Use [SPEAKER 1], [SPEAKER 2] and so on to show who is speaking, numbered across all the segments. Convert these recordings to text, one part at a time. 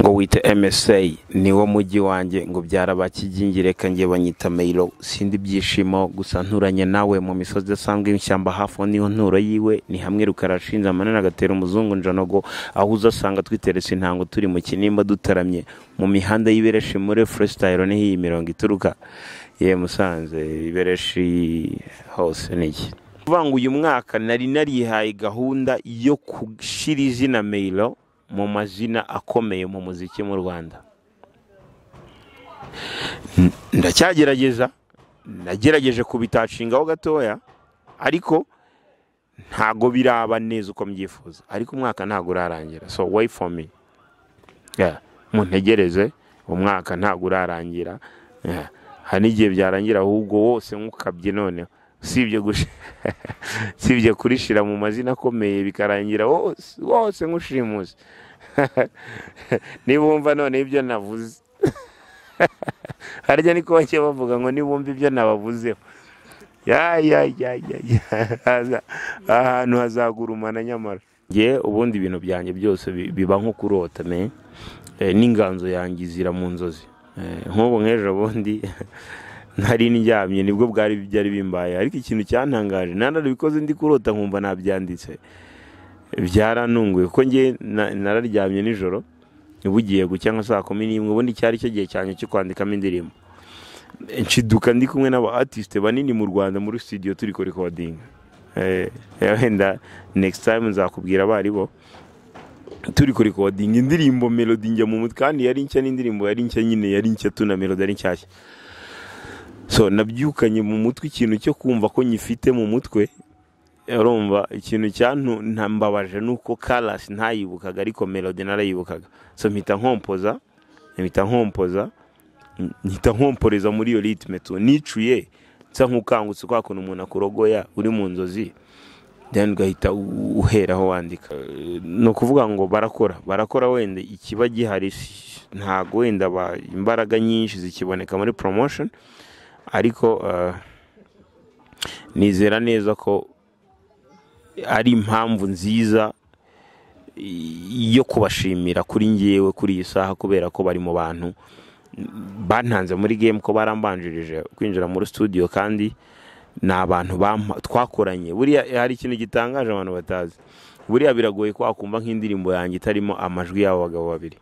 [SPEAKER 1] ngo wite MSA niwo mujyi wanjye ngo byarabakigingireka ngiye banyita Mico sindi byishimo gusa nturanye nawe mu misozi asanzwe y'ishyamba hafi niho nturo yiwe ni hamwe rukarashinze amanene agatera umuzungu njanogo aho uzasanga twiteretse intango turi mu kinimba dutaramye mu mihanda y'ibereshi muri freestyle niho iyi mirongo ituruka ye Musanze ibereshi hose niki kuvuga uyu mwaka nari narihaye gahunda yo gushira izina Mico mu mazina akomeye mu muziki mu Rwanda. Ndacyagerageza nagerageje kubitacingaho gatoya ariko ntago biraba neza uko mbyifuza ariko umwaka ntago urarangira, so wait for me. Muntegereze umwaka ntago urarangira, hani igihe byarangira ahubwo wose nkukabye none sibye kurishira mu mazina akomeye bikarangira wose nkushimuze. Nibumva none ibyo navuze harya niko bake bavuga ngo nibumva ibyo nabavuzeho ahantu hazagurumana nyamara nge ubundi ibintu byanjye byose biba nko kurota n'inganzo yangizira mu nzozi nk'ubu nk'ejo bundi nari ndyamye nibwo byari bimbaye ariko ikintu cyantangaje nanarabikoze ndi kurota nkumva nabyanditse byaranunguye kuko nge nararyamye nijoro ubugiye gucya nka saa 11 ubundi cyari cyo gihe cyane cyo kwandikamo indirimbo nshiduka ndi kumwe n'aba artiste banini mu Rwanda muri studio turi ko recording wenda next time nzakubwira abari bo turi ko recording indirimbo melody njya mu mutwe kandi yari nshya n'indirimbo yari nshya nyine yari nshya tuna melody ari nshyashya. So nabyukanye mu mutwe ikintu cyo kumva ko nyifite mu mutwe urumva ikintu cyantu ntambabaje nuko Kalas ntayibukaga ariko melody narayibukaga, so mpita nkomporeza muri iyo ritme to nicuye nsa nkukangutse kwa kuntu umuntu akurogoya uri mu nzozi then gahita uheraho wandika. No kuvuga ngo barakora wenda ikiba gihari ntago wenda imbaraga nyinshi zikiboneka muri promotion ariko nizera neza ko ari impamvu nziza yo kubashimira kuri ngewe kuri iyi saha kubera ko bari mu bantu bantanze muri game ko barambanjirije kwinjira muri studio kandi n'abantu twakoranye. Buriya hari ikintu gitangaje abantu batazi, buriya biragoye ko akumva nk'indirimbo yanjye itarimo amajwi y'abo bagabo babiri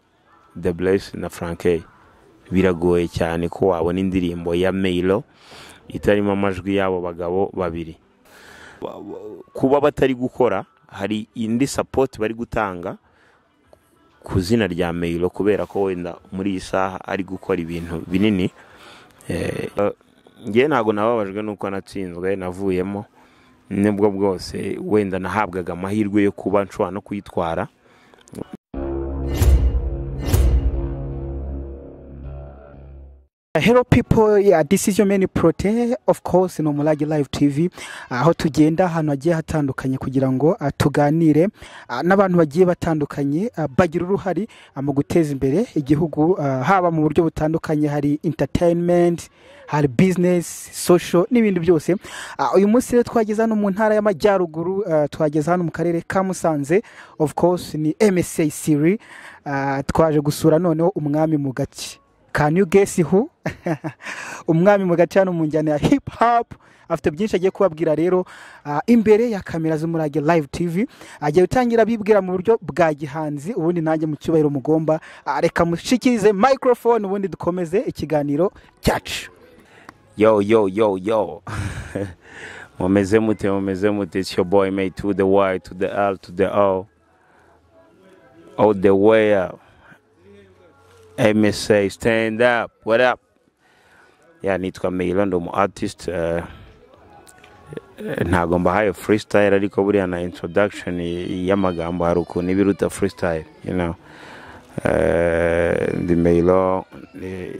[SPEAKER 1] The Bless na Frankie. Biragoye cyane ko wabona indirimbo ya Mico itarimo amajwi y'abo bagabo babiri. Kuba batari gukora hari indi support bari gutanga ku zina rya Mico kubera ko wenda muri iyi saha ari gukora ibintu binini. Nge ntago nababajwe nuko natsinzwe navuyemo nibwo bwose wenda nahabwaga amahirwe yo kuba nshobora no kwitwara.
[SPEAKER 2] Hello people, this is your main prote, of course no Mulage Live TV aho tugenda hano hagiye hatandukanye kugira ngo tuganire n'abantu bagiye batandukanye bagira uruhari mu guteza imbere igihugu haba mu buryo butandukanye, hari entertainment, hari business, social n'ibindi byose. Uyu munsi rero twageze hano mu ntara y'Amajyaruguru, twageze hano mu karere ka Musanze, of course ni MSA City. Twaje gusura noneho umwami mu gace. Can you guess who? Umwami mu gace hano mu njyana ya hip hop afite byinshi agiye kubabwira rero imbere ya kamera z'Umulage Live TV. Agiye gutangira bibwira mu buryo bwa gihanzi ubundi nanjye mu cyubahiro mugomba reka mushikirize microphone ubundi dukomeze ikiganiro cyacu.
[SPEAKER 1] Yo mumeze mute, it's your boy made to the Y to the L to the O all the way up. MSA stand up, what up? Nitwa Mico ndo mu artist. Ntago mbahaye freestyle ariko buriya na introduction y'amagambo hari ukuntu ibiruta freestyle, you know. Ndi Mico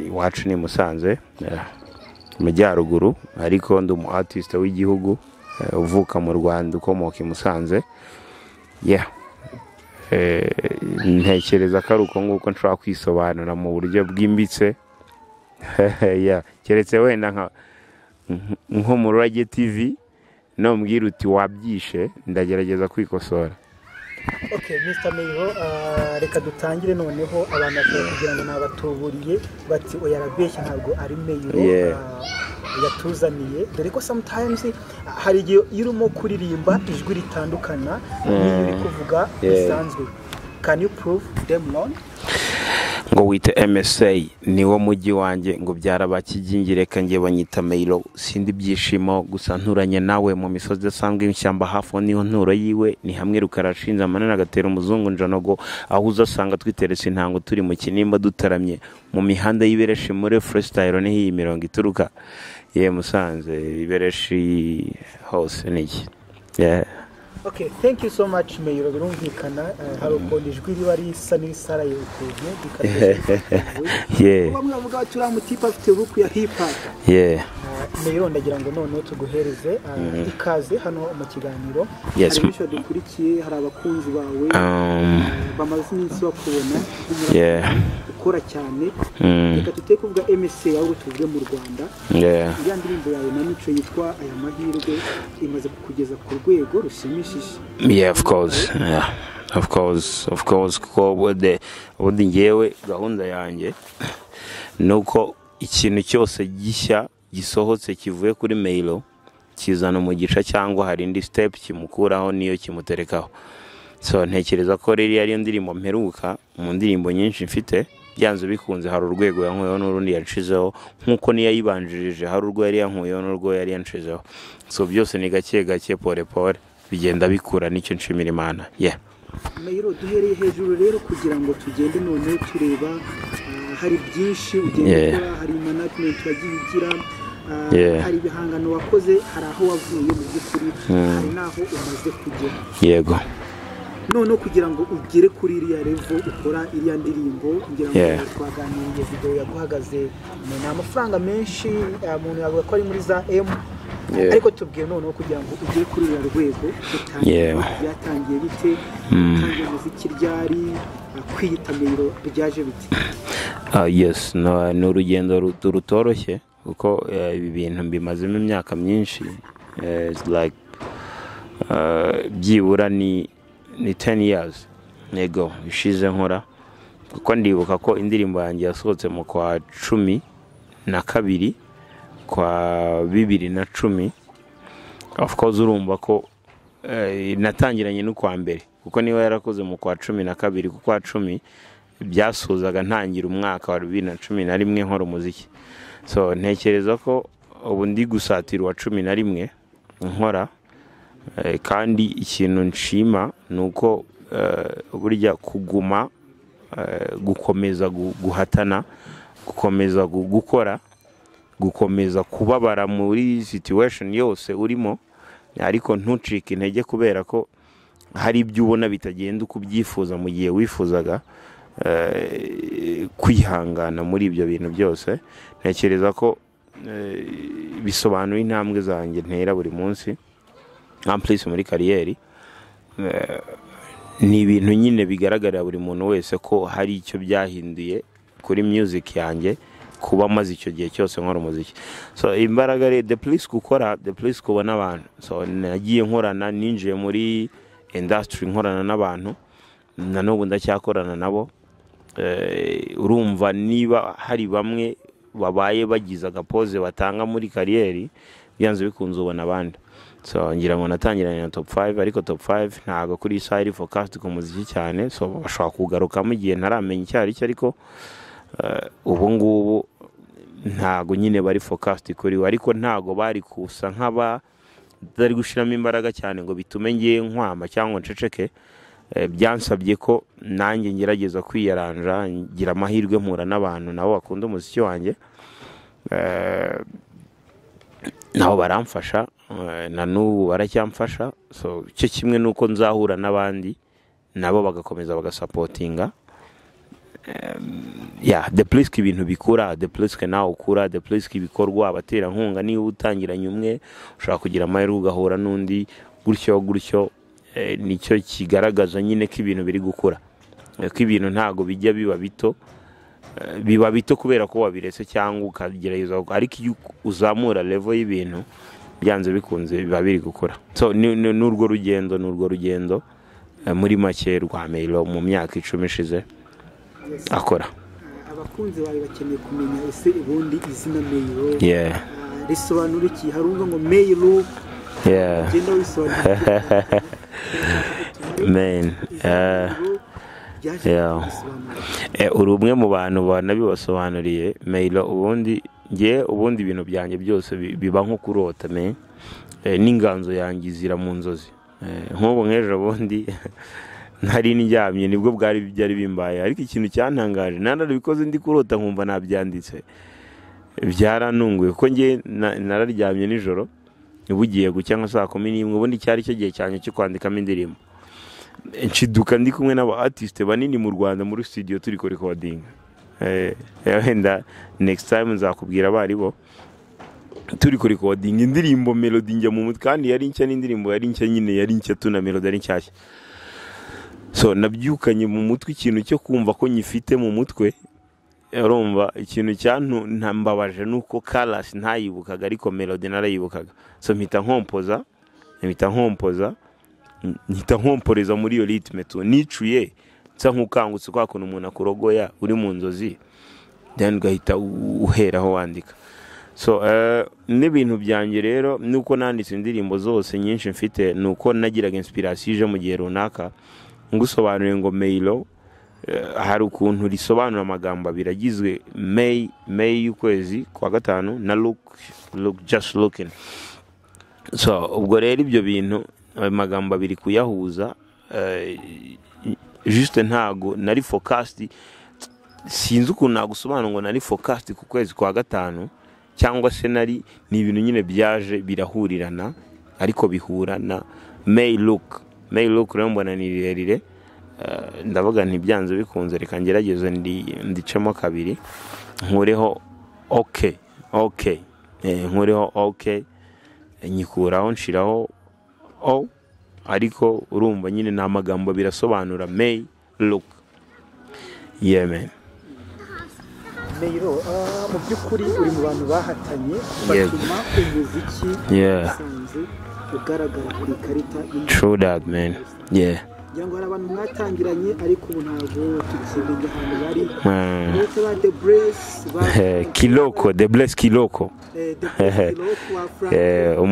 [SPEAKER 1] iwacu ni Musanze Amajyaruguru ariko ndo mu artist w'igihugu uvuka mu Rwanda ukomoka i Musanze. Ntekereza ko ari uko nguko nshobora kwisobanura mu buryo bwimbitse. Keretse wenda nko mu Rage TV no mbwira uti wabyishe ndagerageza kwikosora.
[SPEAKER 2] Okay, Mr. Mico, reka dutangire noneho abantu bashobora kugira ngo nabatuburiye bati oya arabeshya ntabwo ari Mico yatuzaniye, dore ko sometimes hari igihe iyo urimo kuririmba ijwi ritandukana n'iyo uri kuvuga bisanzwe. Can you prove them wrong?
[SPEAKER 1] ngo wite MSA niwo mujyi wanjye ngo byarabakigingire kanjye banyita Mico sindi byishimo gusa nturanye nawe mu misozi idasanzwe y'ishyamba hafi niho nturo yiwe ni hamwe rukarashinze amanana agatera umuzungu njanogo aho uzasanga twiteretse intango turi mu kinimba dutaramye mu mihanda y'ibereshi muri freestyle niho iyi mirongo ituruka Musanze ibereshi hose niki.
[SPEAKER 2] Okay, thank you so much Mico. Birumvikana hari ukuntu ijwi riba risa n'isaraye ukuntu bamwe bavuga turi amutipa afite buku ya hip hop. Mico ndagira ngo noneho tuguhereze ikaze hano mu kiganiro. Hari bisho dukurikiye, hari abakunzi bawe bamaze iminsi bakubona ukora cyane. Reka tuteke kuvuga MSA yawe tuvuge mu Rwanda. Iriya ndirimbo yawe na Mico yitwa aya mahirwe imaze kukugeza ku rwego rushimishije.
[SPEAKER 1] Of course ko ubundi ngewe gahunda yanjye nuko ikintu cyose gishya gisohotse kivuye kuri Mico kizana mu gica cyangwa hari indi step kimukuraho niyo kimuterekaho. So ntekereza ko rero ari ndirimbo mperuka mu ndirimbo nyinshi mfite byanze bikunze hari urwego yankuyeho n'urundi yanshizeho nkuko niyo yibanjirije hari urwo yari yankuyeho n'urwo yari yanshizeho. So byose ni gake gake pole bigenda bikura nicyo nshimira Imana.
[SPEAKER 2] Mico duhereye hejuru rero kugira ngo tugende noneho tureba hari byinshi ugenda gukora, hari management wagiye ugira, hari ibihangano wakoze, hari aho wavuye mu by'ukuri, hari naho umaze kugera.
[SPEAKER 1] Yego.
[SPEAKER 2] Noneho kugira ngo ugere kuri iriya level ukora iriya ndirimbo ngira ngo twaganiriye video yaguhagaze ni amafaranga menshi umuntu yavuga ko ari muri za M. Ariko tubwiye noneho kugira ngo ugere kuri iriya rwego byatangiye bite, utangiye muziki ryari, kwiyita Mico byaje bite?
[SPEAKER 1] Yes, ni urugendo rutoroshye kuko ibi bintu mbimazemo imyaka myinshi. It's like byibura ni 10 years nego ishize nkora kuko ndibuka ko indirimbo yanjye yasohotse mu kwa 12 kwa 2010. Of course urumva ko natangiranye no kwa mbere kuko niba yarakoze mu kwa 12 ku kwa 10 byasozaga ntangira umwaka wa 2011 nkora umuziki. So ntekereza ko ubu ndi gusatira wa 11 nkora kandi ikintu nshima nuko burya kuguma gukomeza guhatana gukomeza gukora gukomeza kubabara muri situation yose urimo ariko ntucike intege kubera ko hari ibyo ubona bitagenda uko ubyifuza mu gihe wifuzaga kwihangana muri ibyo bintu byose. Ntekereza ko bisobanura intambwe zanjye ntera buri munsi amplice muri kariyeri. Ni ibintu nyine bigaragarira buri muntu wese ko hari icyo byahinduye kuri music yanjye kuba maze icyo gihe cyose nkora umuziki. So imbaraga re the place gukora the place kubona abantu. So nagiye nkorana ninjiye muri industry nkorana n'abantu na n'ubu ndacyakorana nabo. Urumva niba hari bamwe babaye bagize agapoze batanga muri kariyeri byanze bikunze ubona abandi. So ngira ngo natangiranye na top 5 ariko top 5 ntago kuri side focused ku muziki cyane. So bashaka kugaruka mu gihe ntaramenya icyari cyo ariko ubu ngubu ntago nyine bari focused kuri we ariko ntago bari kusa nk'aba dari gushiramo imbaraga cyane ngo bitume ngiye nkwama cyangwa nceceke. Byansabye ko nanjye ngerageza kwiyaranja ngira amahirwe mpura n'abantu nabo bakunda umuziki wanjye nabo baramfasha na n'ubu baracyamfasha. So cyo kimwe nuko nzahura n'abandi nabo bagakomeza bagasupportinga. The place ibintu bikura, the place nawe ukura, the place ibikorwa abatera nkunga niba utangiranye umwe ushaka kugira amahirwe ugahura n'undi gutyo nicyo kigaragaza nyine ko ibintu biri gukura. Ko ibintu ntago bijya biba bito kubera ko wabiretse cyangwa ukagerageza ariko iyo uzamura level y'ibintu byanze bikunze biba biri gukura. So n'urwo rugendo muri make rwa Mico mu myaka 10 ishize akora.
[SPEAKER 2] Abakunzi bawe bakeneye kumenya ese ubundi izina Mico risobanura iki? Harumva ngo Mico genda wisobanura
[SPEAKER 1] man uri umwe mu bantu banabibasobanuriye. Mico ubundi ibintu byanjye byose biba nko kurota n'inganzo yanjye izira mu nzozi. Nk'ubu nk'ejo bundi ntari ndyamye nibwo byari bimbaye, ariko ikintu cyantangaje narabikoze ndi kurota nkumva nabyanditse, byaranunguye kuko nge nararyamye nijoro bugiye gucya nka saa 11 ubundi cyari cyo gihe cyane cyo kwandikamo indirimbo. Nshiduka ndi kumwe n'aba artiste banini mu Rwanda muri studio turi ko recording. Wenda next time nzakubwira abari bo turi ko recording indirimbo melody njya mu mutwe kandi yari nshya, n'indirimbo yari nshya nyine, yari nshya tuna melody yari nshyashya. So nabyukanye mu mutwe ikintu cyo kumva ko nyifite mu mutwe. Urumva ikintu cyantambabaje nuko Carlos ntayibukaga ariko melody narayibukaga. So mpita nkomporeza muri iyo ritme tu nicuye nsa nk'ukangutse kwa kuntu umuntu akurogoya uri mu nzozi, then gahita uheraho wandika. So n'ibintu byanjye rero nuko nanditse indirimbo zose nyinshi mfite nuko nagiraga inspiration ije mu gihe runaka ngusobanuriye ngo Mico hari ukuntu risobanura amagambo abiri agizwe May y'ukwezi kwa gatanu na look just looking. So ubwo rero ibyo bintu amagambo abiri kuyahuza juste ntago nari focused, sinzi ukuntu nagusobanura ngo nari focused ku kwezi kwa gatanu cyangwa se ni ibintu nyine byaje birahurirana ariko bihurana. May look rero mbona ni rirerire, ndavuga ntibyanze bikunze reka ngerageze ndicemo kabiri nkureho okay nkureho okay nyikuraho nshiraho ariko urumva nyine nta magambo birasobanura May look. Man.
[SPEAKER 2] Mico mu by'ukuri uri mu bantu bahatanye batuma umuziki usanze ugaragara kuri karita.
[SPEAKER 1] True that man.
[SPEAKER 2] Yango hari abantu mwatangiranye ariko ubu ntabwo tukibenge ahantu bari. The Bless
[SPEAKER 1] Kiloko, The Bless Kiloko.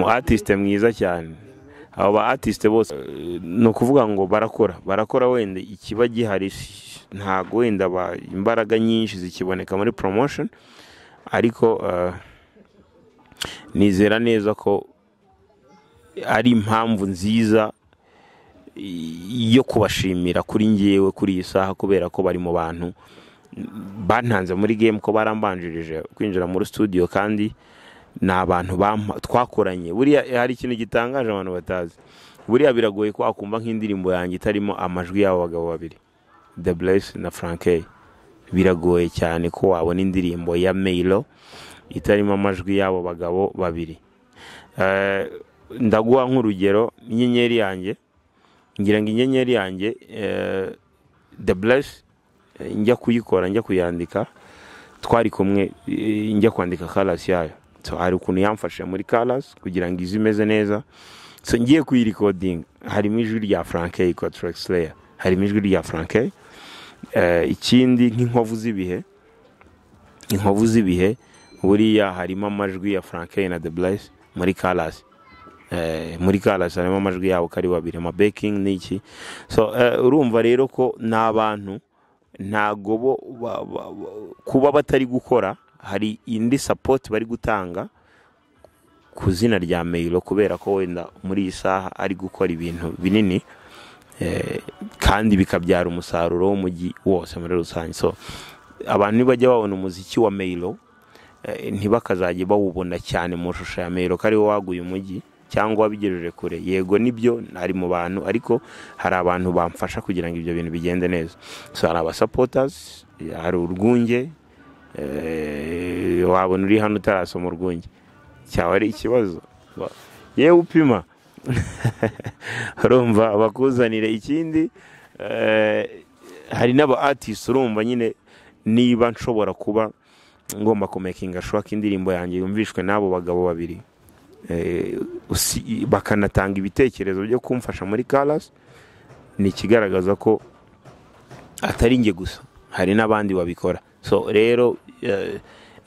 [SPEAKER 1] Artiste mwiza cyane. Abo ba artiste bose no kuvuga ngo barakora wenda ikiba gihari ntago wenda imbaraga nyinshi zikiboneka muri promotion, ariko nizera neza ko ari impamvu nziza yo kubashimira kuri ngewe kuri iyi saha, kubera ko bari mu bantu bantanze muri game, ko barambanjirije kwinjira muri studio kandi na abantu twakoranye. Buriya hari ikintu gitangaje abantu batazi, buriya biragoye ko akumva nk'indirimbo yanjye itarimo amajwi y'abo bagabo babiri, The Bless na Frankie. Biragoye cyane ko wabona indirimbo ya Mico itarimo amajwi y'abo bagabo babiri. Ndaguha nk'urugero inyenyeri yanjye, ngira ngo inyenyeri yanjye The Bless njya kuyikora, njya kuyandika, twari kumwe njya kwandika Carlos yayo. So hari ukuntu yamfashe muri Carlos kugira ngo izimeze neza. So ngiye kuyirecording harimo ijwi rya Frankie kwa track slayer, harimo ijwi rya Frankie. Ikindi nk'inkovu z'ibihe buriya harimo amajwi ya Frankie na The Bless muri Carlos. Muri Carlos harimo amajwi yabo kari babiri, ama backing n'iki. So urumva rero ko n'abantu ntago kuba batari gukora, hari indi support bari gutanga ku zina rya Mico, kubera ko wenda muri iyi saha ari gukora ibintu binini kandi bikabyara umusaruro w'umujyi wose muri rusange. So abantu bajya babona umuziki wa Mico ntibakazajye bawubona cyane mu shusho ya Mico kari waguye umujyi cyangwa wabigejeje kure. Yego nibyo ari mu bantu, ariko hari abantu bamfasha kugira ngo ibyo bintu bigende neza. So hari aba supporters, hari urwunge, wabona uri hano utarasoma urwunge cyawe ari ikibazo, yewe upima urumva bakuzanire. Ikindi hari n'aba artist urumva nyine niba nshobora kuba ngomba kumakinga shwaka indirimbo yanjye yumvishwe n'abo bagabo babiri, bakanatanga ibitekerezo byo kumfasha muri Carlos, ni ikigaragaza ko atari njye gusa, hari n'abandi babikora. So rero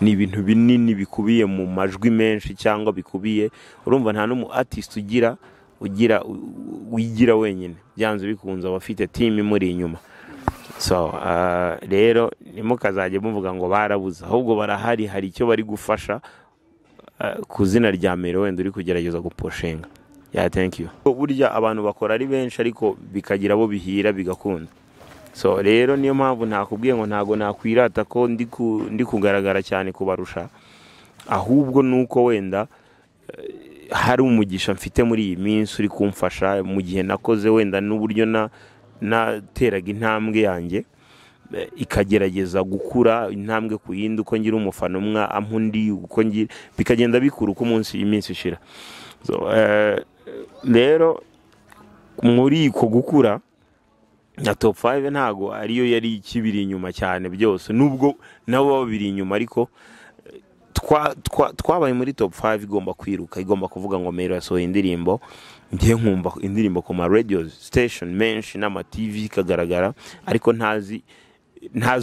[SPEAKER 1] ni ibintu binini bikubiye mu majwi menshi cyangwa bikubiye, urumva nta n'umu artist wigira wenyine, byanze bikunze abafite team imuri inyuma. So rero nimukazajye muvuga ngo barabuze, ahubwo barahari, hari icyo bari gufasha ku zina rya mbere wenda uri kugerageza guposhinga. Thank you. Burya abantu bakora ari benshi ariko bikagira abo bihira bigakunda. So rero niyo mpamvu ntakubwiye ngo ntago nakwirata ko ndi kugaragara cyane kubarusha, ahubwo nuko wenda hari umugisha mfite muri iyi minsi uri kumfasha mu gihe nakoze wenda n'uburyo nateraga intambwe yanjye ikagerageza gukura intambwe ku yindi, uko ngira umufana umwe ampundi, uko ngira bikagenda bikura uko iminsi ishira. So rero muri ko gukura na top 5 ntago ariyo yari ikibiri inyuma cyane byose, nubwo nabo babiri inyuma, ariko twabaye muri top 5 igomba kwiruka, igomba kuvuga ngo Mero yasohoye indirimbo, ngiye nkumva indirimbo ku ma radio station menshi n'ama TV kagaragara, ariko ntazi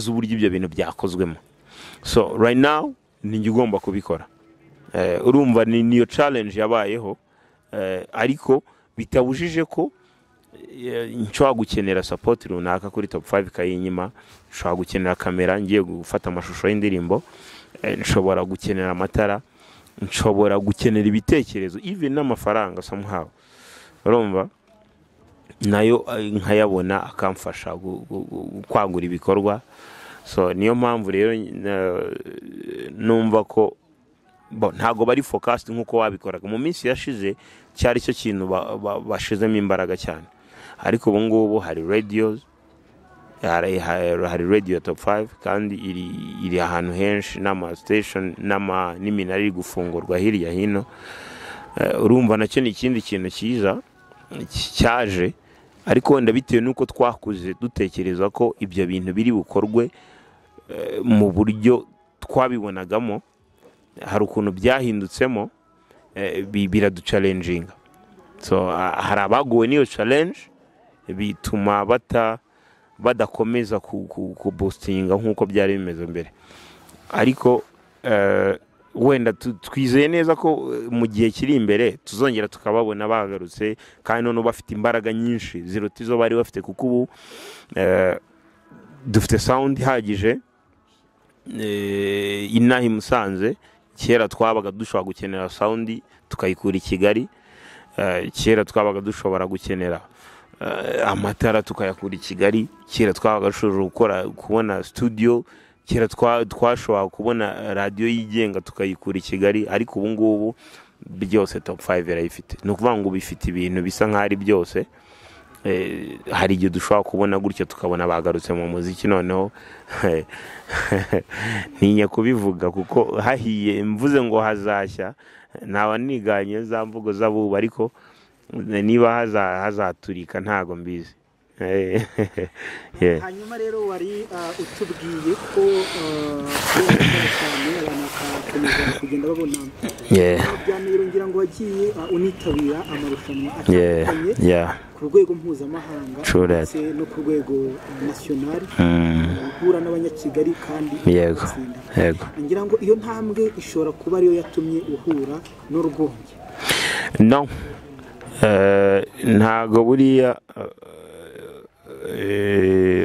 [SPEAKER 1] uburyo ibyo bintu byakozwemo. So right now ni njye ugomba kubikora. Urumva niyo challenge yabayeho, ariko bitabujije ko nshobora gukenera support runaka kuri top 5 kayinyima, nshobora gukenera kamera ngiye gufata amashusho y'indirimbo, nshobora gukenera amatara, nshobora gukenera ibitekerezo, even n'amafaranga somehow, urumva nayo nkayabona akamfasha kwagura ibikorwa. So niyo mpamvu rero numva ko ntago bari focused nkuko wabikoraga mu minsi yashize, cyari cyo kintu bashizemo imbaraga cyane. Ariko ubu ngubu hari radios, hari radio top 5 kandi iri ahantu henshi, n'ama station n'iminara iri gufungurwa hirya hino. Urumva nacyo ni ikindi kintu cyiza cyaje, ariko wenda bitewe nuko twakuze dutekereza ko ibyo bintu biri bukorwe mu buryo twabibonagamo, hari ukuntu byahindutsemo, biraduchallenginga. So hari abaguwe niyo challenge, bituma badakomeza ku boostinga nkuko byari bimeze mbere. Ariko wenda twizeye neza ko mu gihe kiri imbere tuzongera tukababona bagarutse, kandi none bafite imbaraga nyinshi ziruta izo bari bafite, kuko ubu dufite sound ihagije. Inaha i Musanze kera twabaga dushobora gukenera sound tukayikura i Kigali, kera twabaga dushobora gukenera amatara tukayakura i Kigali, kera twabaga dushobora kubona studio, kera twashobora kubona radio yigenga tukayikura i Kigali, ariko ubu ngubu byose top 5 yarayifite. Ni ukuvuga ngo bifite ibintu bisa nk'ari byose. Hari igihe dushobora kubona gutyo tukabona bagarutse mu muziki, noneho ntinya kubivuga kuko hahiye, mvuze ngo hazashya ntawa niganye za mvugo z'abubu, ariko niba hazaturika ntago mbizi.
[SPEAKER 2] Hanyuma rero wari utubwiye ko cyane abantu kugenda babona byamiro, ngira ngo wagiye unitabira amarushanwa atandukanye ku rwego mpuzamahanga ndetse no ku rwego national, uhura n'abanyakigali kandi
[SPEAKER 1] yego.
[SPEAKER 2] Ngira ngo iyo ntambwe ishobora kuba ariyo yatumye uhura n'urwunge.
[SPEAKER 1] No, ntago buriya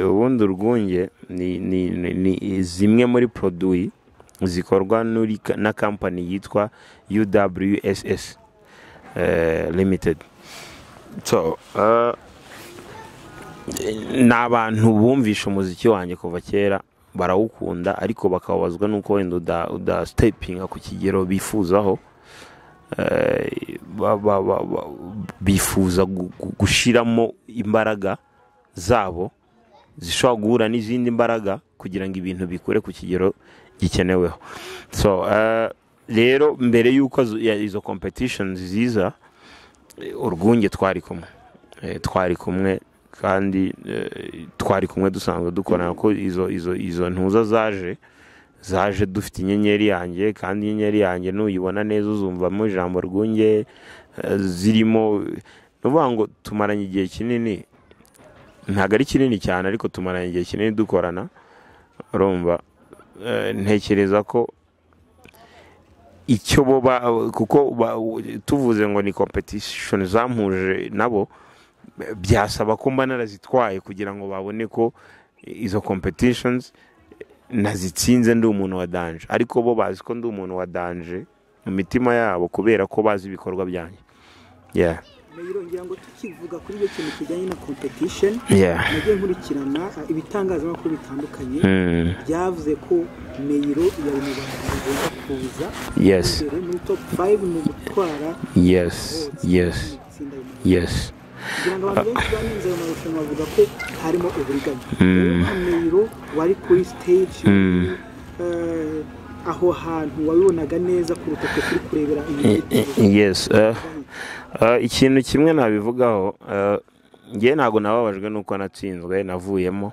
[SPEAKER 1] ubundi urwunge ni zimwe muri produit zikorwa na company yitwa UWSS Limited. So n'abantu bumvisha umuziki wanjye kuva kera, barawukunda, ariko bakabazwa nuko wenda uda stepping ku kigero bifuzaho. Bifuza gushiramo imbaraga zabo zishobora guhura n'izindi mbaraga kugira ngo ibintu bikure ku kigero gikeneweho. So rero mbere yuko izo competitions ziza, urwunge twari kumwe kandi twari kumwe dusanzwe dukorana, ko izo ntuza zaje dufite inyenyeri yanjye, kandi inyenyeri yanjye nuyibona neza uzumvamo ijambo rwunge zirimo. Nuvuga ngo tumaranye igihe kinini ntabwo ari kinini cyane ariko tumaranye igihe kinini dukorana urumva ntekereza ko icyo bo kuko tuvuze ngo ni competition zampuje nabo byasaba ko mba narazitwaye kugira ngo babone ko izo competitions nazitsinze ndi umuntu wa danje ariko bo bazi ko ndi umuntu wa danje mu mitima yabo kubera ko bazi ibikorwa byanjye.
[SPEAKER 2] ngira ngo tukivuga kuri iyo kintu kijyanye na competition nagiye nkurikirana ibitangazamakuru bitandukanye byavuze ko Meyiro yari mu bantu bagomba kuza muri top 5 mu gutwara kugira ngo abantu benshi banenze ayo marushanwa bavuga ko harimo uburiganya. Meyiro wari kuri stage aho hantu wabibonaga neza kuruta ko kuri kurebera
[SPEAKER 1] ikintu kimwe nabivugaho ngiye ntago nababajwe nuko natsinzwe navuyemo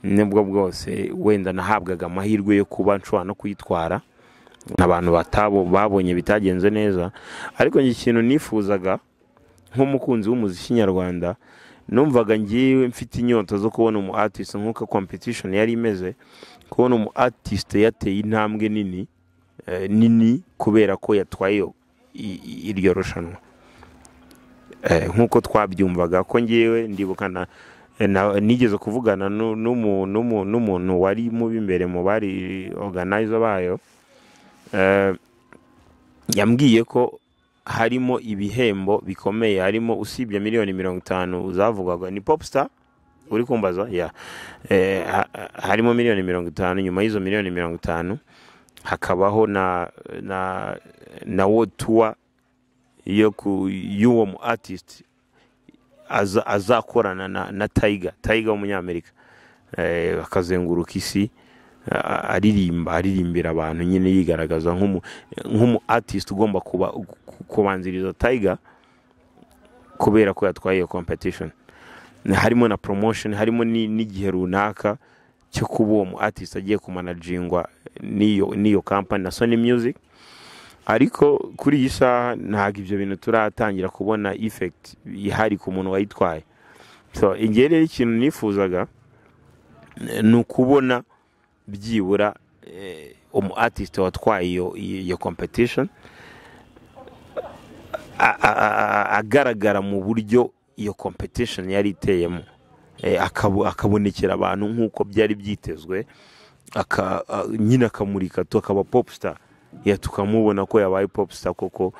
[SPEAKER 1] nibwo bwose wenda nahabwaga amahirwe yo kuba nshobora no kuyitwara n'abantu babonye bitagenze neza ariko ngi ikintu nifuzaga nk'umukunzi w'umuziki nyarwanda numvaga ngiye mfite inyota zo kubona umu artist nk'uko competition yari imeze kubona umu artist yateye intambwe nini kubera ko yatwaye iryo rushanwa nk'uko twabyumvaga ko ngiyewe ndibukana nigeze kuvugana n'umuntu wari mu b'imbere mu bari organizer bayo yambwiye ko harimo ibihembo bikomeye harimo usibye miliyoni 50 uzavugwaga ni popstar uri kumbaza harimo miliyoni 50 nyuma y'izo miliyoni 50 hakabaho na world tour y'uwo mu artist azakorana na Tiger w'umunyamerika akazenguruka isi aririmbira abantu nyine yigaragaza nk'umu artist ugomba kubanziriza Tiger kubera ko yatwaye iyo competition. Harimo na promotion harimo n'igihe runaka cyo kuba uwo mu artist agiye kumanagingwa n'iyo company na Sony Music ariko kuri iyi saha ntabwo ibyo bintu turatangira kubona effect ihari ku muntu wayitwaye. So ingerere ikintu nifuzaga ni ukubona byibura umu artist watwaye iyo competition agaragara mu buryo iyo competition yari iteyemo akabonekera abantu nk'uko byari byitezwe nyine akamurika tukaba popstar tukamubona ko yabaye popstar koko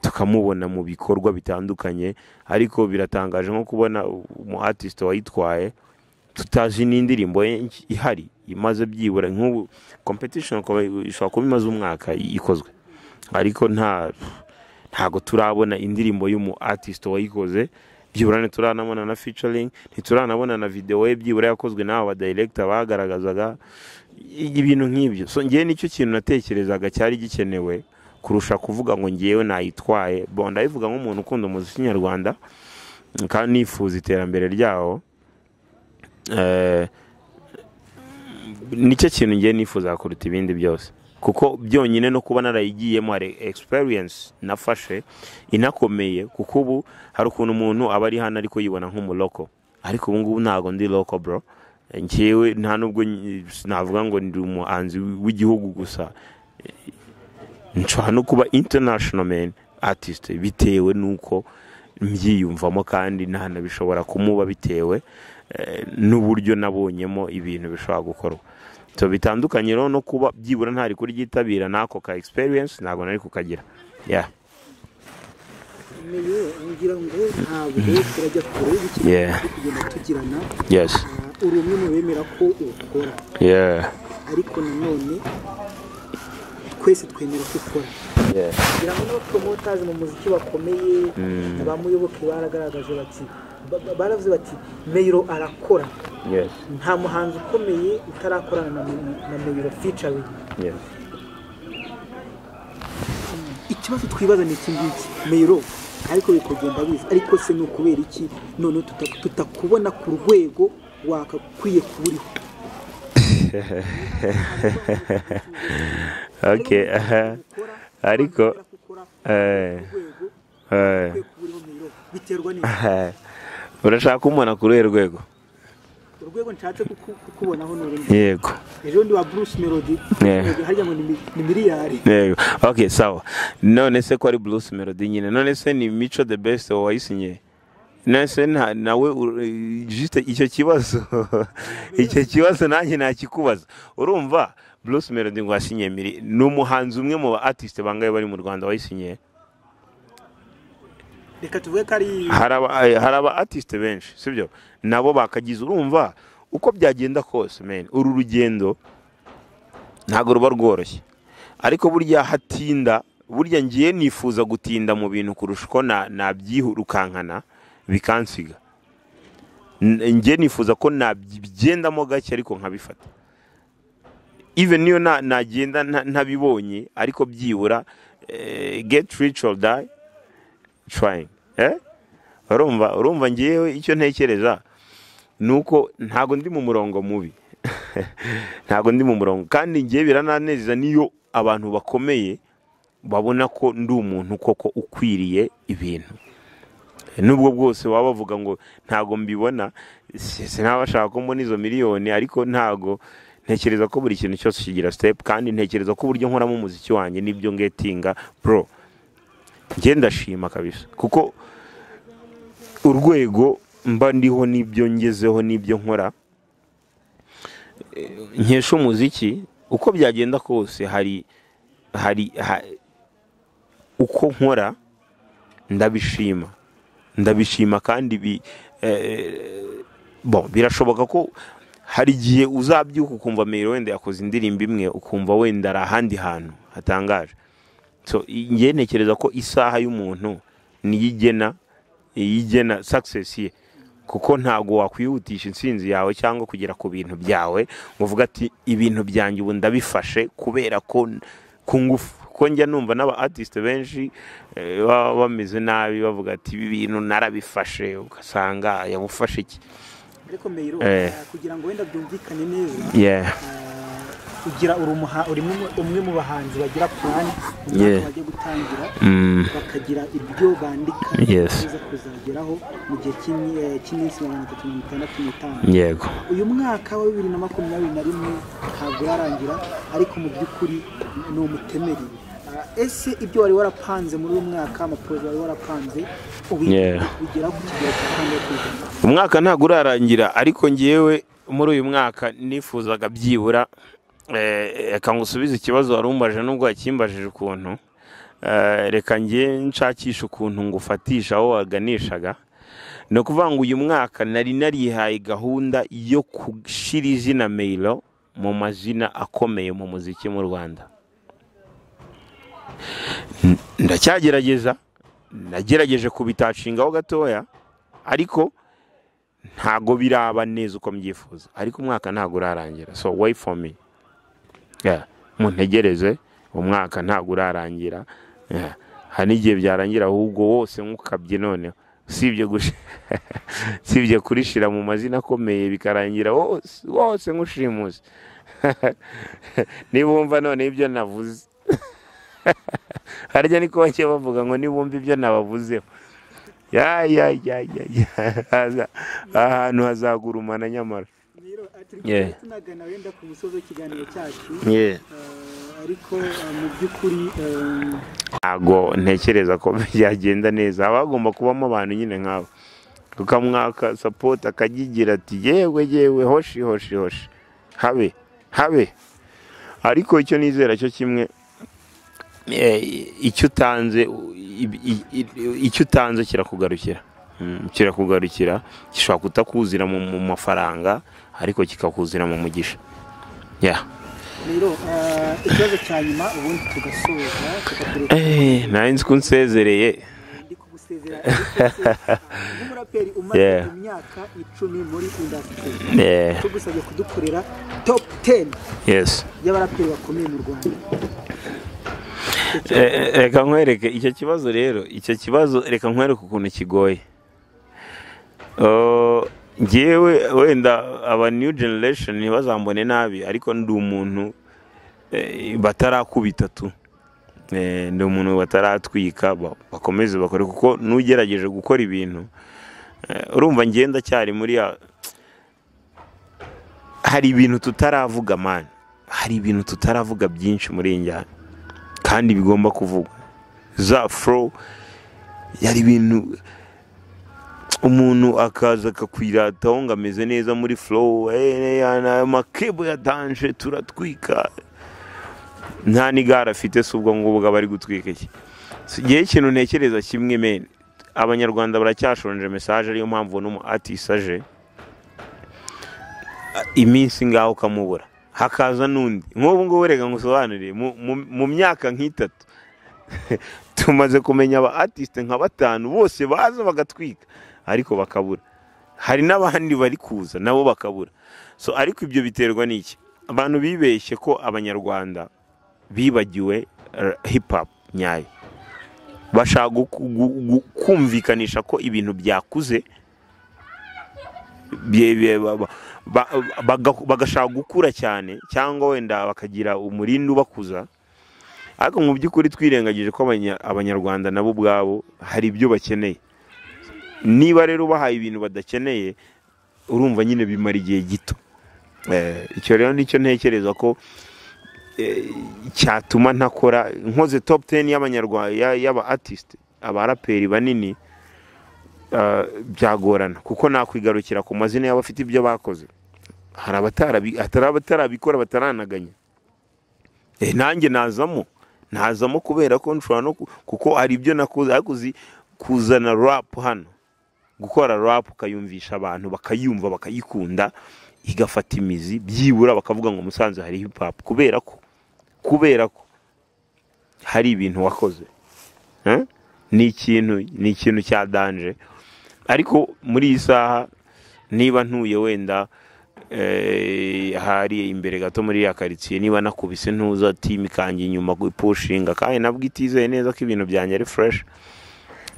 [SPEAKER 1] tukamubona mu bikorwa bitandukanye ariko biratangaje nko kubona umu artist wayitwaye tutazi n'indirimbo ihari imaze byibura nk'ubu competition ishobora kuba imaze umwaka ikozwe ariko ntago turabona indirimbo y'umu artist wayikoze byibura ntituranabona na featuring ntituranabona na video ye byibura yakozwe n'aba director bagaragazaga ibintu nk'ibyo. So ngiye nicyo kintu natekerezaga cyari gikenewe kurusha kuvuga ngo ngiyewe nayitwaye bonda bivuga nk'umuntu ukunda umuziki nyarwanda kandi nifuza iterambere ryawo nicyo kintu ngiye nifuza kuruta ibindi byose kuko byonyine no kuba narayigiyemo ari experience nafashe inakomeye kuko ubu hari ukuntu umuntu aba ari hano ariko yibona nk'umuloko ariko ubu ngubu ntago ndi local bro ngewe nta nubwo navuga ngo ndi umuhanzi w'igihugu gusa nshobora no kuba international man artist bitewe nuko mbyiyumvamo kandi ntanabishobora kumuba bitewe n'uburyo nabonyemo ibintu bishobora gukorwa. So bitandukanye rero no kuba byibura ntari kuri gitabira nako ka experience ntago nari kukagira.
[SPEAKER 2] ngira ngo ntabwo turajya kure kugenda tugirana uri umwe mu bemera ko ukora ariko nanone twese twemera ko ukora ngira ngo no promoters mu muziki bakomeye abamuyoboke baragaragaje bati baravuze bati Meyiro arakora nta muhanzi ukomeye utarakorana na Meyiro featuring ikibazo twibaza ni iki ngiki Meyiro ariko bikugenda biza ariko se no kubera iki none tutakubona ku rwego wakakwiye kuburiho.
[SPEAKER 1] Okay ariko
[SPEAKER 2] biterwa ni
[SPEAKER 1] urashaka kumubona ku rwego
[SPEAKER 2] urwego nshatse kukubonaho n'urundi
[SPEAKER 1] yego
[SPEAKER 2] ejo ndi wa Bruce Melody harya ngo ni miliyari
[SPEAKER 1] yego okay sawa none se ko ari Bruce Melody nyine none se ni Mico the best wayisinye nese nawe juste icyo kibazo nanjye nakikubaza urumva Bruce Melody ngo asinye n'umuhanzi umwe mu ba artiste bangaye bari mu Rwanda wayisinye
[SPEAKER 2] reka tuvuge ko ari
[SPEAKER 1] haraba artiste benshi sibyo nabo bakagize urumva uko byagenda kose uru rugendo ntago ruba rworoshye ariko burya hatinda burya ngiye nifuza gutinda mu bintu kurusha uko nabyihurukankana bikansiga ngiye nifuza ko nabigendamo gake ariko nkabifata even niyo nagenda ntabibonye ariko byibura get rich or die trying urumva ngiyewe icyo ntekereza nuko ntago ndi mu murongo mubi ntago ndi mu murongo kandi ngiye birananeza niyo abantu bakomeye babona ko ndi umuntu koko ukwiriye ibintu nubwo bwose waba bavuga ngo ntago mbibona sinabashaka ko mbona izo miliyoni ariko ntago ntekereza ko buri kintu cyose kigira step kandi ntekereza ko uburyo nkoramo umuziki wanjye nibyo ngetinga bro ngenda shima kabisa kuko urwego mba ndiho nibyo ngezeho nibyo nkora nkesha umuziki uko byagenda kose hari uko nkora ndabishima kandi birashoboka ko hari igihe uzabyuka ukumva Meiro wenda yakoze indirimbo imwe ukumva wenda ari ahandi hantu hatangaje so ngiye ntekereza ko isaha y'umuntu niyigena success ye kuko ntago wakwihutisha insinzi yawe cyangwa kugera ku bintu byawe muvuga ati ibintu byanjye ubu ndabifashe kubera ko kungufu ko njya numva n'aba artiste benshi bameze nabi bavuga ati ibi bintu narabifashe ugasanga yamufashe iki
[SPEAKER 2] ariko Meiro kugira ngo wenda byumvikane neza ugira umwe mu bahanzi bagira plan bagiye gutangira bakagira ibyo bandika biza kuzageraho mu gihe cy'iminsi 365
[SPEAKER 1] yego
[SPEAKER 2] uyu mwaka wa 2021 ntabwo yarangira ariko mu by'ukuri ni umutemeri ese ibyo wari warapanze muri uyu mwaka amaproje wari warapanze ubigera ku kigero cy'akangahe
[SPEAKER 1] umwaka ntabwo urarangira ariko ngiyewe muri uyu mwaka nifuzaga byibura reka ngusubize ikibazo warumbaje nubwo wakimbajije ukuntu reka ngiye nshakisha ukuntu ngufatisha aho waganishaga no kuvuga ngo uyu mwaka nari narihaye gahunda yo gushira izina Meiro mu mazina akomeye mu muziki mu Rwanda ndacyagerageza nagerageje kubitacingaho gatoya ariko ntago biraba neza uko mbyifuza ariko umwaka ntago urarangira so wait for me muntegereze umwaka ntago urarangira hari igihe byarangira ahubwo wose nkukabye none sibye kurishira mu mazina akomeye bikarangira wose nkushimuze nibumva none ibyo navuze harya niko bake bavuga ngo nibumva ibyo nabavuzeho ahantu hazagurumana nyamara
[SPEAKER 2] tunagana wenda ku musozo w'ikiganiro cyacu ariko mu by'ukuri
[SPEAKER 1] ntago ntekereza ko byagenda neza haba hagomba kubamo abantu nyine nk'abo tukamwaka support akagigira ati yewe hoshi habe ariko icyo nizera cyo kimwe icyo utanze kirakugarukira gishobora kutakuzira mu mafaranga ariko kikakuzira mu mugisha
[SPEAKER 2] Meiro ikibazo cya nyuma ubundi tugasoza
[SPEAKER 1] nari nzi ko unsezereye
[SPEAKER 2] ndi kugusezera nk'umuraperi umaze imyaka 10 muri industry tugusabye kudukorera top 10 y'abaraperi bakomeye mu Rwanda
[SPEAKER 1] reka nkwereke icyo kibazo reka nkwereke ukuntu kigoye ngewe wenda aba new generation ntibazambone nabi ariko ndi umuntu batarakubita tu ndi umuntu bataratwika bakomeze bakore kuko nugerageje gukora ibintu urumva ngenda cyari muri hari ibintu tutaravuga man, hari ibintu tutaravuga byinshi muri iyi njyana kandi bigomba kuvugwa. Za flow yari ibintu umuntu akaza akakwirataho ngo ameze neza muri flow, amakebo ya danje turatwika, nta nigara afite si ubwo ngubwo bari gutwika iki. Igihe ikintu ntekereza kimwe men, abanyarwanda baracyashonje message, ariyo mpamvu n'umu artist aje iminsi ngaho kamubura hakaza nundi nk'ubu ngo werega ngusobanurire mu myaka nk'itatu tumaze kumenya aba artist nka 5 bose baza bagatwika ariko bakabura, hari n'abandi bari kuza nabo bakabura. So ariko ibyo biterwa n'iki? Abantu bibeshye ko abanyarwanda bibagiwe hip hop nyayo, bashaka kumvikanisha ko ibintu byakuze, bagashaka gukura cyane cyangwa wenda bakagira umurindi ubakuza. Ariko mu by'ukuri twirengagije ko abanyarwanda nabo ubwabo hari ibyo bakeneye. Niba rero bahaye ibintu badakeneye, urumva nyine bimara igihe gito. Icyo rero nicyo ntekereza ko cyatuma ntakora nkoze top 10 y'abanyarwanda y'aba artist, abaraperi banini, byagorana kuko nakwigarukira ku mazina y'abafite ibyo bakoze. Hari abatarabikora bataranaganya. Nanjye nazamo kubera ko nshobora no kuko hari ibyo nakoze, ariko kuzana rap hano, gukora rap ukayumvisha abantu bakayumva bakayikunda igafata imizi, byibura bakavuga ngo Musanze hari hip hop kubera ko hari ibintu wakoze. Ni ikintu cya danje. Ariko muri iyi saha niba ntuye wenda hari imbere gato muri ya quartier, niba nakubise ntuza team kanjye inyuma gupushinga kandi nabwo itizeye neza ko ibintu byanjye ari fresh,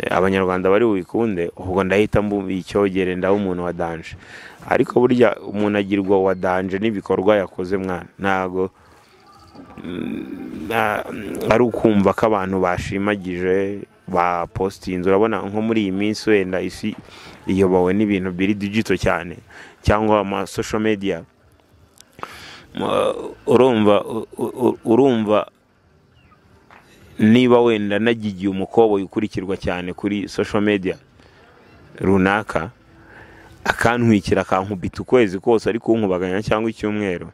[SPEAKER 1] abanyarwanda bari bubikunde, ubwo ndahita icyogere ndaho umuntu wa danje. Ariko burya umuntu agirwa wa danje n'ibikorwa yakoze mwana, ntago ari ukumva ko abantu bashimagije ba postinze. Urabona nko muri iyi minsi wenda isi iyobowe n'ibintu biri digital cyane cyangwa ama social media. Urumva niba wenda nagigiye umukobo ukurikirwa cyane kuri social media runaka, akantwikira akankubita ukwezi kose ariko unkubaganya cyangwa icyumweru,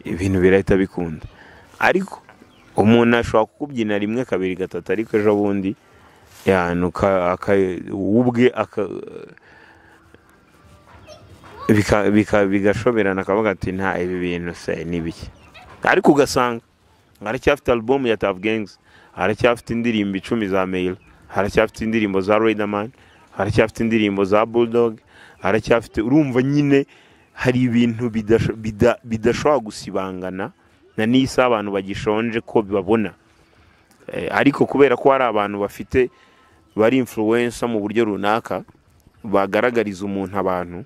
[SPEAKER 1] ibintu birahita bikunda. Ariko umuntu ashobora kukubyina rimwe kabiri gatatu, ariko ejo bundi ubwe bigashoberana akavuga ati nta ibi bintu se n'ibiki. Ariko ugasanga haracyafite album ya Tough Gangs, haracyafite indirimbo 10 za Mail, haracyafite indirimbo za Riderman, haracyafite indirimbo za Bulldog, haracyafite, urumva nyine hari ibintu bidashobora gusibangana na nisa abantu bagishonje ko bibabona. Ariko kubera ko hari abantu bafite bari influencer mu buryo runaka bagaragariza umuntu abantu,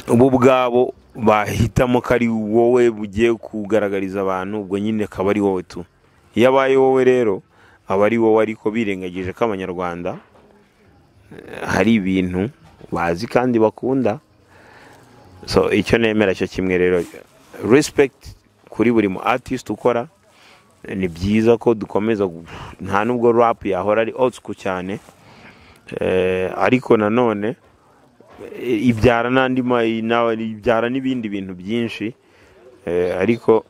[SPEAKER 1] ubu bwabo bahitamo ko ari wowe bugiye kugaragariza abantu, ubwo nyine akaba ari wowe tu. Iyo abaye wowe rero aba ari wowe, ariko birengagije ko abanyarwanda hari ibintu bazi kandi bakunda. So icyo nemera cyo kimwe rero, respect kuri buri mu artist ukora. Ni byiza ko dukomeza, nta nubwo rap yahora ari old school cyane, ariko nanone ibyara ibyara n'ibindi bintu byinshi, ariko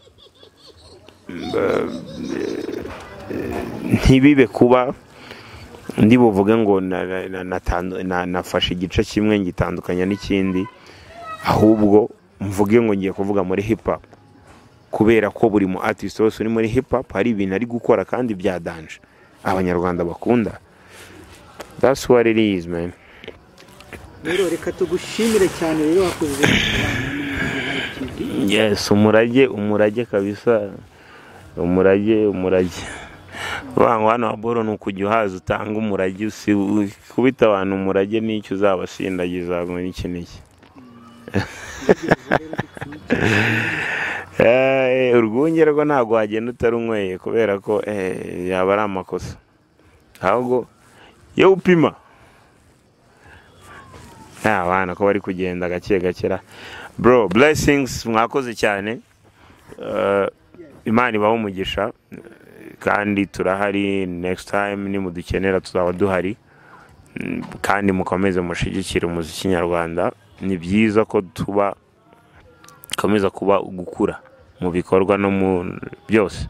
[SPEAKER 1] ntibibe kuba ndi buvuge ngo nafashe igice kimwe ngitandukanya n'ikindi, ahubwo mvuge ngo ngiye kuvuga muri hip hop kubera ko buri mu artist wese uri muri hip hop hari ibintu ari gukora kandi bya danje abanyarwanda bakunda. That's what it is, man.
[SPEAKER 2] Rero reka tugushimire cyane rero wakoze.
[SPEAKER 1] Yes, umurage kabisa, umurage bantu hano aboro nukujya uhaza utanga umurage, kubita abantu umurage n'icyo uzabashindagiza ngo n'ikiniki. Urwunge rwo ntabwo wagenda utarunyweye kubera ko yaba ari amakosa, ahubwo iyo upima abana ko bari kugenda gake gakera bro. Blessings, mwakoze cyane. Imana ibaho umugisha kandi turahari. Next time nimudukenera tuzaba duhari, kandi mukomeze mushigikira umuziki nyarwanda. Ni byiza ko komeza kuba gukura mu bikorwa no mu byose.